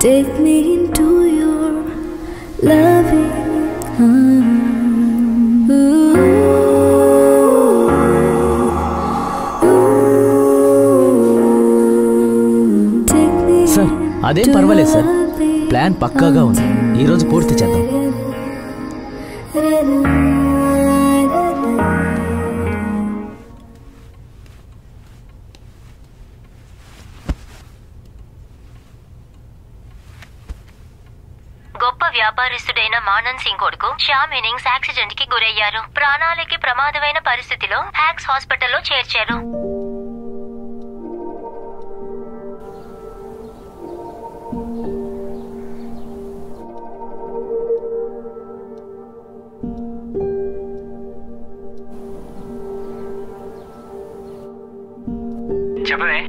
Take me into your loving arms. Sir అదేం పర్వాలేదు sir, plan పక్కాగా ఉంది, ఈరోజు పూర్తి చేద్దాం. గొప్ప వ్యాపారస్తుడైన మానన్ సింగ్ కొడుకు శ్యామ్ ఇన్నింగ్స్ యాక్సిడెంట్ కి గురయ్యారు. ప్రాణాలకి ప్రమాదమైన పరిస్థితిలో హ్యాక్స్ హాస్పిటల్లో చేర్చారు. చెప్పవే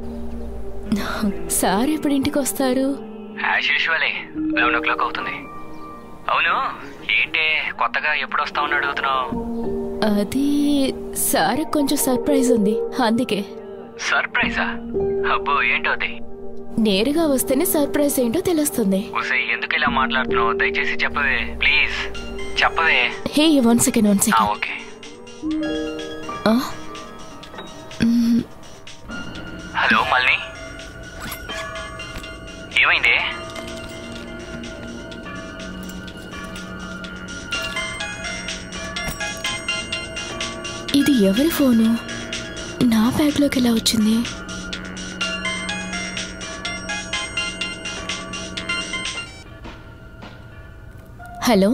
సార్ ఎప్పుడు ఇంటికి వస్తారు? యాజ్ యూజువలే 11 o'clock అవుతుంది. అవును ఏంటి కొత్తగా ఎప్పుడు వస్తామని అడుగుతున్నావు? అది సార్ కొంచెం సర్ప్రైజ్ ఉంది, అందుకే. సర్ప్రైజా? అబ్బో ఏంటోది? నేరుగా వస్తేనే సర్ప్రైజ్ ఏంటో తెలుస్తుంది. ఎందుకు ఇలా మాట్లాడుతున్నావు? దయచేసి చెప్పవే ప్లీజ్, చెప్పవే. Hey 1 second. ఓకే. హలో మల్ని, ఏమైంది? ఇది ఎవరి ఫోను? నా బ్యాగ్లోకి ఎలా వచ్చింది? Hello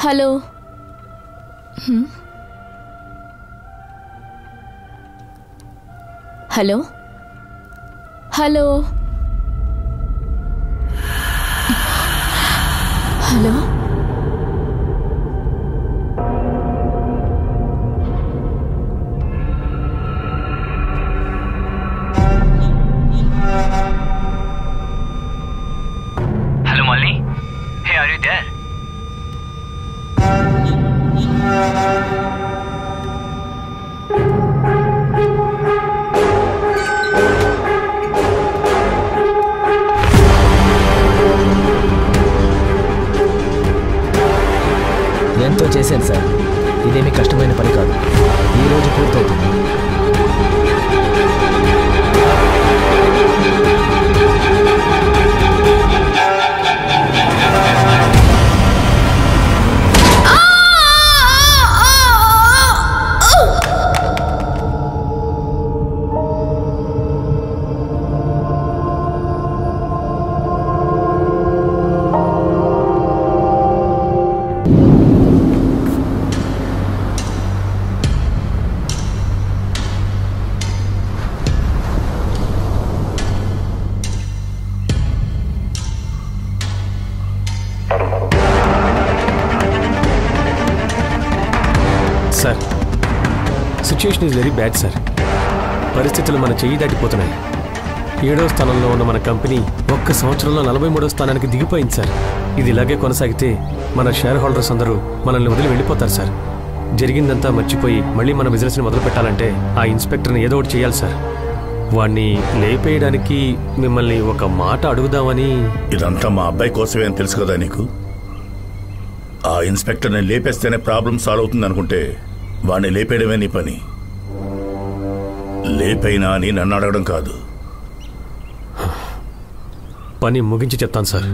hello. Hello hello hello. Hello మల్ని, హే ఆర్ యు దేర్? ఎంతో చేశాను సార్, ఇదేమీ కష్టమైన పని కాదు, ఈరోజు పూర్తవుతుంది. Sir situation is very bad sir. పరిస్థితులు మన చెయ్యి దాటిపోతున్నాయి. 7వ స్థానంలో ఉన్న మన కంపెనీ 1 సంవత్సరంలో 43వ స్థానానికి దిగిపోయింది సార్. ఇది ఇలాగే కొనసాగితే మన షేర్ హోల్డర్స్ అందరూ మనల్ని వదిలి వెళ్ళిపోతారు సార్. జరిగిందంతా మర్చిపోయి మళ్ళీ మన బిజినెస్ని మొదలు పెట్టాలంటే ఆ ఇన్స్పెక్టర్ని ఏదో ఒకటి చేయాలి సార్. వాణ్ణి లేపేయడానికి మిమ్మల్ని ఒక మాట అడుగుదామని. ఇదంతా మా అబ్బాయి కోసమే అని తెలుసు కదా నీకు. ఆ ఇన్స్పెక్టర్ని లేపేస్తేనే ప్రాబ్లం సాల్వ్ అవుతుంది అనుకుంటే వాడిని లేపేయడమే నీ పని. లేపైనా అని నన్ను అడగడం కాదు. పని ముగించి చెప్తాను సార్.